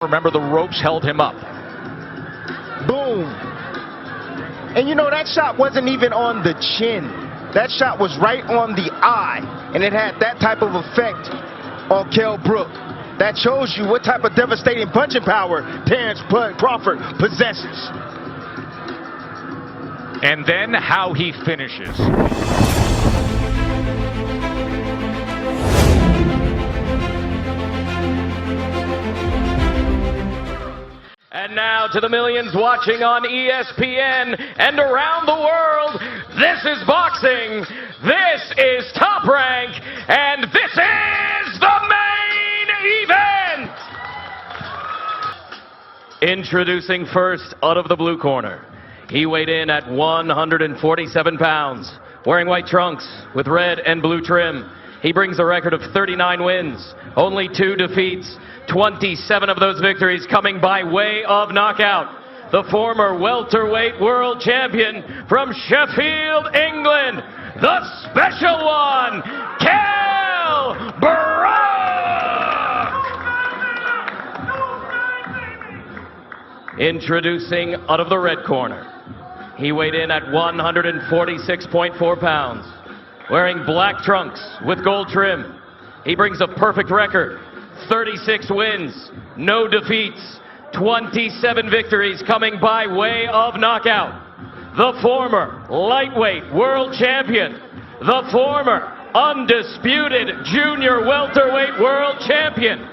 Remember, the ropes held him up. Boom. And you know, that shot wasn't even on the chin. That shot was right on the eye, and it had that type of effect on Kell Brook. That shows you what type of devastating punching power Terence Crawford possesses. And then how he finishes. And now to the millions watching on ESPN and around the world, this is boxing, this is Top Rank, and this is the main event! Introducing first, out of the blue corner. He weighed in at 147 pounds, wearing white trunks with red and blue trim. He brings a record of 39 wins, only 2 defeats, 27 of those victories coming by way of knockout. The former welterweight world champion from Sheffield, England, the special one, Kell Brook! Introducing out of the red corner. He weighed in at 146.4 pounds, wearing black trunks with gold trim. He brings a perfect record. 36 wins, no defeats, 27 victories coming by way of knockout. The former lightweight world champion, the former undisputed junior welterweight world champion,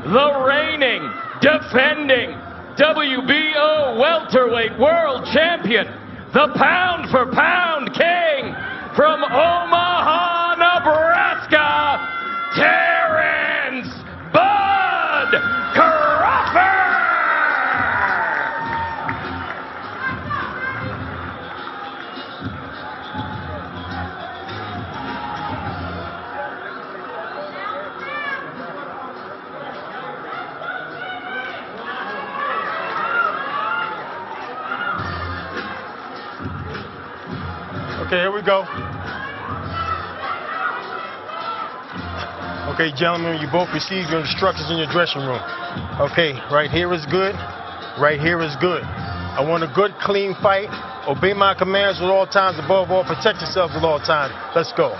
the reigning, defending WBO welterweight world champion, the pound-for-pound king from Omaha, Nebraska, Terence Crawford! Okay, here we go. Okay, gentlemen, you both received your instructions in your dressing room. Okay, right here is good. Right here is good. I want a good, clean fight. Obey my commands at all times. Above all, protect yourselves at all times. Let's go.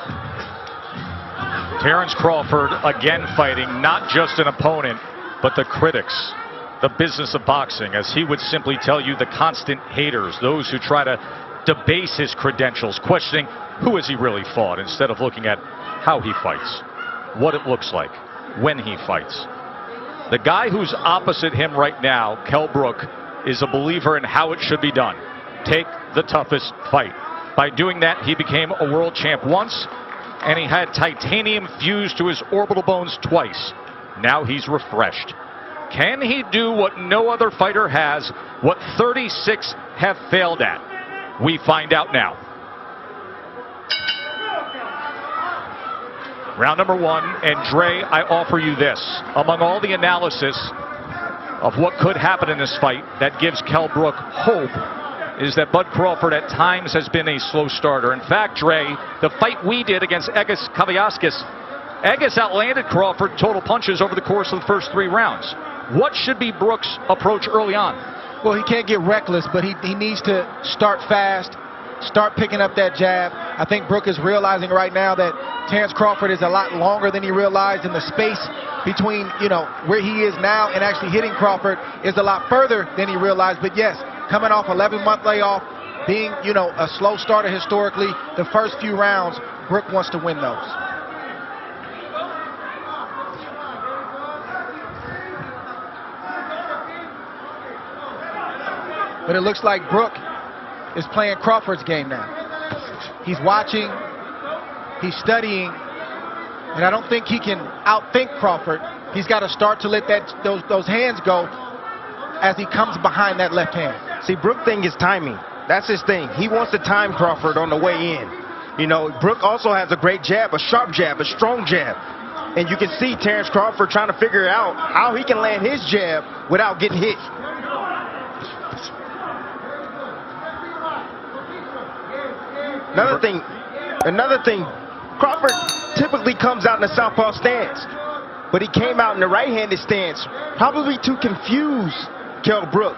Terence Crawford again fighting not just an opponent, but the critics, the business of boxing, as he would simply tell you, the constant haters, those who try to debase his credentials, questioning who has he really fought instead of looking at how he fights, what it looks like when he fights. The guy who's opposite him right now, Kell Brook, is a believer in how it should be done. Take the toughest fight. By doing that, he became a world champ once, and he had titanium fused to his orbital bones twice. Now he's refreshed. Can he do what no other fighter has, what 36 have failed at? We find out now. Round number 1, and Dre, I offer you this. Among all the analysis of what could happen in this fight that gives Kell Brook hope is that Bud Crawford at times has been a slow starter. In fact, Dre, the fight we did against Egis Kavyaskis, Egis outlanded Crawford total punches over the course of the first 3 rounds. What should be Brook's approach early on? Well, he can't get reckless, but he needs to start fast, start picking up that jab. I think Brook is realizing right now that Terence Crawford is a lot longer than he realized, and the space between, where he is now and actually hitting Crawford is a lot further than he realized. But yes, coming off 11-month layoff, being, a slow starter historically, the first few rounds, Brook wants to win those. But it looks like Brook is playing Crawford's game now. He's watching, he's studying, and I don't think he can outthink Crawford. He's got to start to let those hands go as he comes behind that left hand. See, Brook thing is timing. That's his thing. He wants to time Crawford on the way in. Brook also has a great jab, a sharp jab, a strong jab. And you can see Terence Crawford trying to figure out how he can land his jab without getting hit. Another thing, Crawford typically comes out in a southpaw stance. but he came out in the right-handed stance, probably to confuse Kell Brook.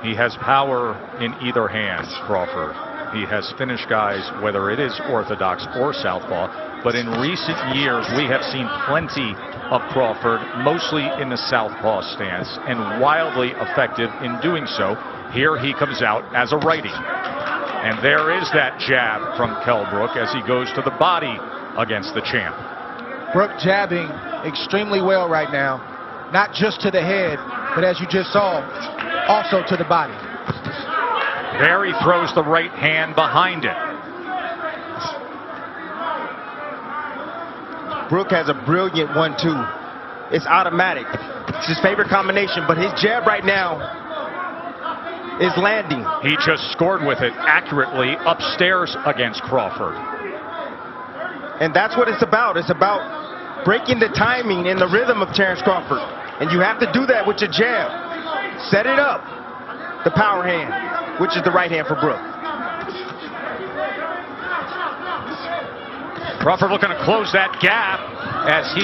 He has power in either hand, Crawford. He has finished guys, whether it is orthodox or southpaw. But in recent years, we have seen plenty of Crawford, mostly in the southpaw stance, and wildly effective in doing so. Here he comes out as a righty. And there is that jab from Kell Brook as he goes to the body against the champ. Brook jabbing extremely well right now, not just to the head, but as you just saw, also to the body. There he throws the right hand behind it. Brook has a brilliant 1-2. It's automatic. It's his favorite combination, but his jab right now is landing. He just scored with it accurately upstairs against Crawford. And that's what it's about. It's about breaking the timing and the rhythm of Terence Crawford. And you have to do that with your jab. Set it up. The power hand, which is the right hand for Brook. Crawford looking to close that gap as he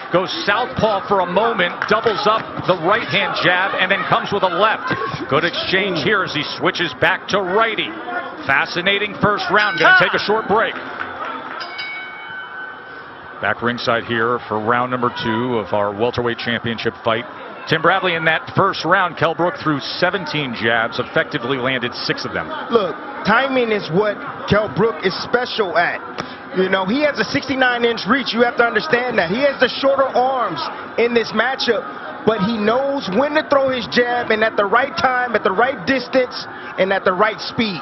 goes southpaw for a moment, doubles up the right hand jab, and then comes with a left. Good exchange here as he switches back to righty. Fascinating first round. Going to take a short break. Back ringside here for round number 2 of our welterweight championship fight. Tim Bradley, in that first round, Kell Brook threw 17 jabs, effectively landed 6 of them. Look, timing is what Kell Brook is special at. You know, he has a 69-inch reach. You have to understand that. He has the shorter arms in this matchup, but he knows when to throw his jab, and at the right time, at the right distance, and at the right speed.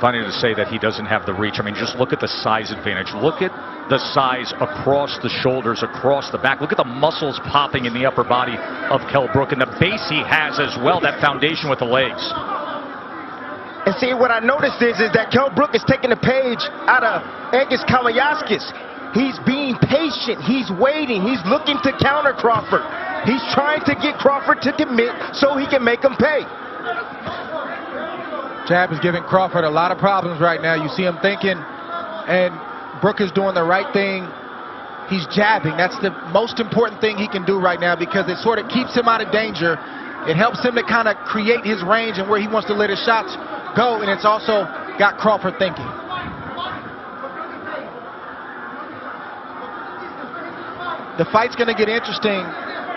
Funny to say that he doesn't have the reach. I mean, just look at the size advantage. Look at the size across the shoulders, across the back. Look at the muscles popping in the upper body of Kell Brook, and the base he has as well, that foundation with the legs. And see, what I noticed is that Kell Brook is taking a page out of Egis Kalayaskis. He's being patient. He's waiting. He's looking to counter Crawford. He's trying to get Crawford to commit so he can make him pay. Jab is giving Crawford a lot of problems right now. You see him thinking, and Brook is doing the right thing. He's jabbing. That's the most important thing he can do right now because it sort of keeps him out of danger. It helps him to kind of create his range and where he wants to let his shots go, and it's also got Crawford thinking. The fight's going to get interesting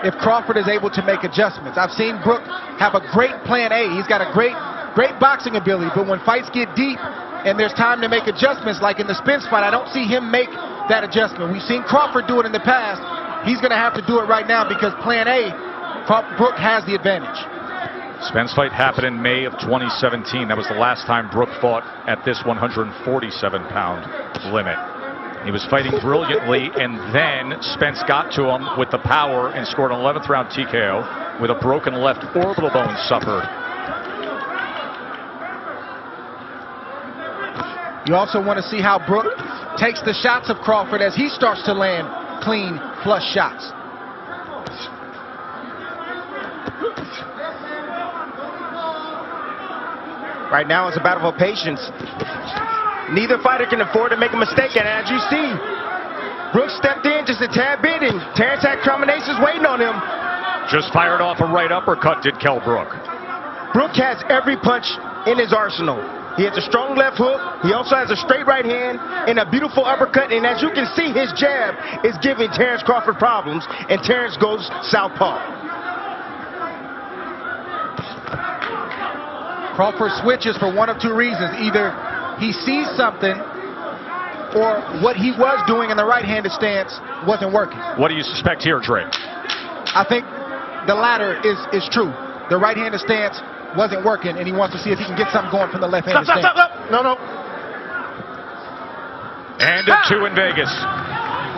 if Crawford is able to make adjustments. I've seen Brook have a great plan A. He's got a great boxing ability, but when fights get deep and there's time to make adjustments, like in the Spence fight, I don't see him make that adjustment. We've seen Crawford do it in the past. He's going to have to do it right now because plan A, Brook has the advantage. Spence fight happened in May of 2017. That was the last time Brook fought at this 147-pound limit. He was fighting brilliantly, and then Spence got to him with the power and scored an 11th round TKO with a broken left orbital bone suffered. You also want to see how Brook takes the shots of Crawford as he starts to land clean, flush shots. Right now it's a battle of patience. Neither fighter can afford to make a mistake, and as you see, Brook stepped in just a tad bit, and Terence had combinations waiting on him. Just fired off a right uppercut, did Kell Brook. Brook has every punch in his arsenal. He has a strong left hook. He also has a straight right hand and a beautiful uppercut. And as you can see, his jab is giving Terence Crawford problems, and Terence goes southpaw. Crawford switches for one of two reasons. Either he sees something or what he was doing in the right-handed stance wasn't working. What do you suspect here, Dre? I think the latter is true. The right-handed stance wasn't working, and he wants to see if he can get something going from the left-handed stance. Stop. No. And a 2 in Vegas.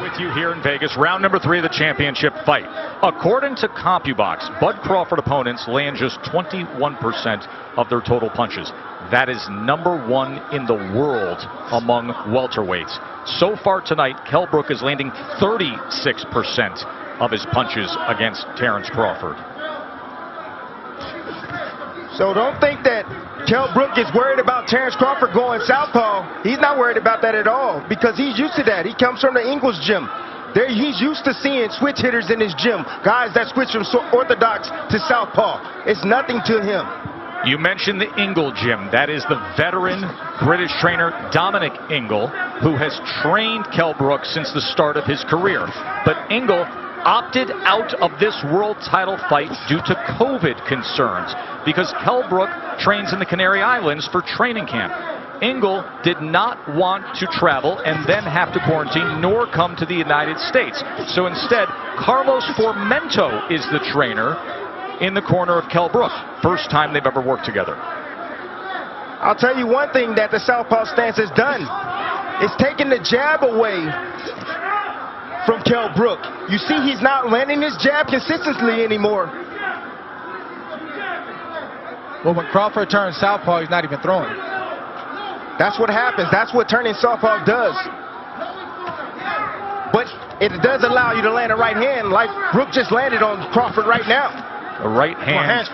With you here in Vegas, round number 3 of the championship fight. According to CompuBox, Bud Crawford opponents land just 21% of their total punches. That is number 1 in the world among welterweights. So far tonight, Kell Brook is landing 36% of his punches against Terence Crawford. So don't think that Kell Brook is worried about Terence Crawford going southpaw. He's not worried about that at all because he's used to that. He comes from the English gym. He's used to seeing switch hitters in his gym, guys that switch from orthodox to southpaw. It's nothing to him. You mentioned the Ingle gym. That is the veteran British trainer Dominic Ingle, who has trained Kell Brook since the start of his career. But Ingle opted out of this world title fight due to COVID concerns because Kell Brook trains in the Canary Islands for training camp. Ingle did not want to travel and then have to quarantine nor come to the United States. So instead, Carlos Formento is the trainer in the corner of Kell Brook. First time they've ever worked together. I'll tell you one thing that the southpaw stance has done. It's taken the jab away from Kell Brook. You see he's not landing his jab consistently anymore. Well, when Crawford turns southpaw, he's not even throwing. That's what happens. That's what turning southpaw does. But it does allow you to land a right hand like Brook just landed on Crawford right now. A right hand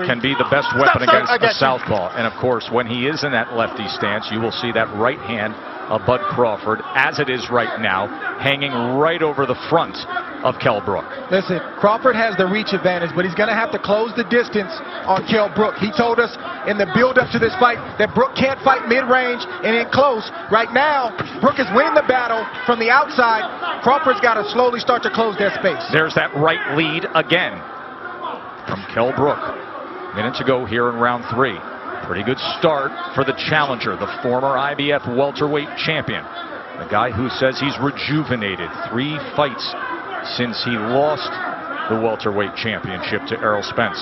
can be the best weapon against a southpaw. And of course, when he is in that lefty stance, you will see that right hand of Bud Crawford, as it is right now, hanging right over the front of Kell Brook. Listen, Crawford has the reach advantage, but he's going to have to close the distance on Kell Brook. He told us in the build-up to this fight that Brook can't fight mid-range and in close. Right now, Brook is winning the battle from the outside. Crawford's got to slowly start to close that space. There's that right lead again from Kell Brook. Minute to go here in round 3. Pretty good start for the challenger, the former IBF welterweight champion. The guy who says he's rejuvenated. 3 fights since he lost the welterweight championship to Errol Spence.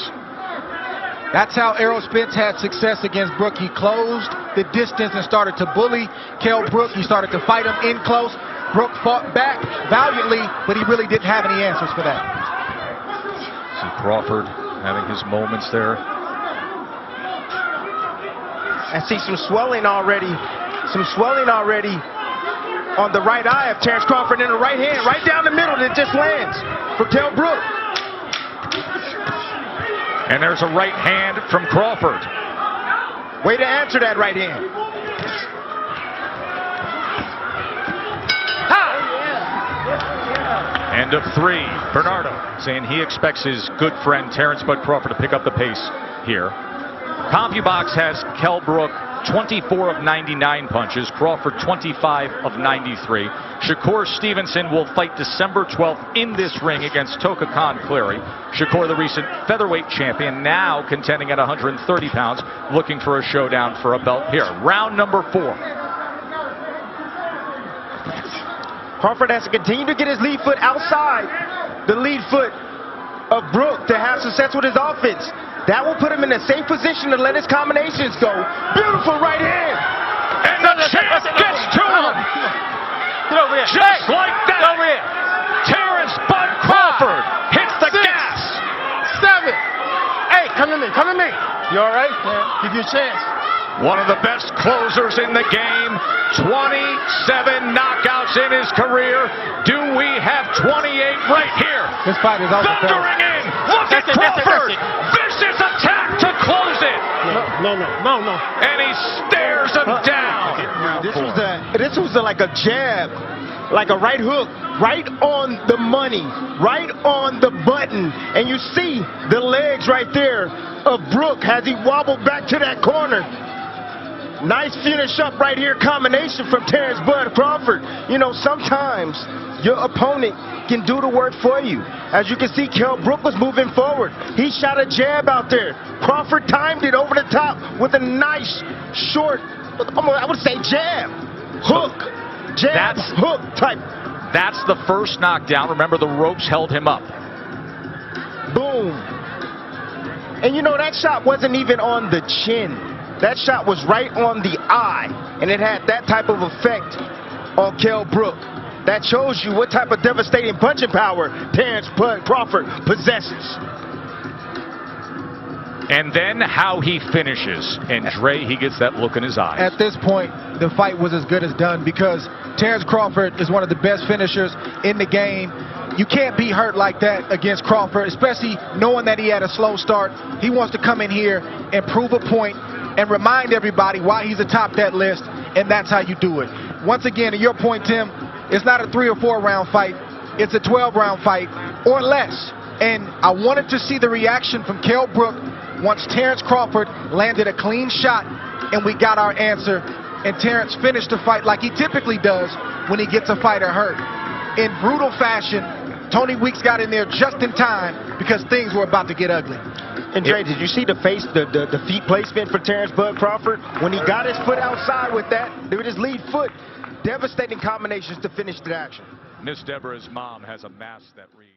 That's how Errol Spence had success against Brook. He closed the distance and started to bully Kell Brook. He started to fight him in close. Brook fought back valiantly, but he really didn't have any answers for that. See Crawford having his moments there. I see some swelling already. Some swelling already on the right eye of Terence Crawford, in the right hand, right down the middle that just lands for Kell Brook. And there's a right hand from Crawford. Way to answer that right hand. End of 3. Bernardo saying he expects his good friend Terence Bud Crawford to pick up the pace here. CompuBox has Kell Brook 24 of 99 punches, Crawford 25 of 93. Shakur Stevenson will fight December 12th in this ring against Toka Khan Cleary. Shakur, the recent featherweight champion, now contending at 130 pounds, looking for a showdown for a belt here. Round number 4. Crawford has to continue to get his lead foot outside the lead foot of Brook to have success with his offense. That will put him in a safe position to let his combinations go. Beautiful right hand. And the champ gets to him. Get over here. Just like that. Get over here. Terence Bud Crawford hits the gas. 7. Hey, come to me. Come to me. You all right? Yeah. Give you a chance. One of the best closers in the game. 27 knockouts in his career. Do we have 28 right here? This fight is over. Thundering in. Look at Crawford. Vicious attack to close it. No. And he stares him down. This was like a jab, like a right hook, right on the money, right on the button. And you see the legs right there of Brook as he wobbled back to that corner. Nice finish up right here, combination from Terence Bud Crawford. You know, sometimes your opponent can do the work for you. As you can see, Kell Brook was moving forward. He shot a jab out there. Crawford timed it over the top with a nice, short, I would say jab, hook, jab, hook type. That's the first knockdown. Remember, the ropes held him up. Boom. And you know, that shot wasn't even on the chin. That shot was right on the eye, and it had that type of effect on Kell Brook. That shows you what type of devastating punching power Terence Bud Crawford possesses. And then how he finishes. And Dre, he gets that look in his eyes. At this point, the fight was as good as done because Terence Crawford is one of the best finishers in the game. You can't be hurt like that against Crawford, especially knowing that he had a slow start. He wants to come in here and prove a point and remind everybody why he's atop that list, and that's how you do it. Once again, to your point, Tim, it's not a 3 or 4 round fight. it's a 12-round fight or less. And I wanted to see the reaction from Kell Brook once Terence Crawford landed a clean shot and we got our answer. And Terence finished the fight like he typically does when he gets a fighter hurt. In brutal fashion, Tony Weeks got in there just in time because things were about to get ugly. And Dre, did you see the feet placement for Terence Bud Crawford? When he got his foot outside with his lead foot, devastating combinations to finish the action. Miss Deborah's mom has a mask that reads.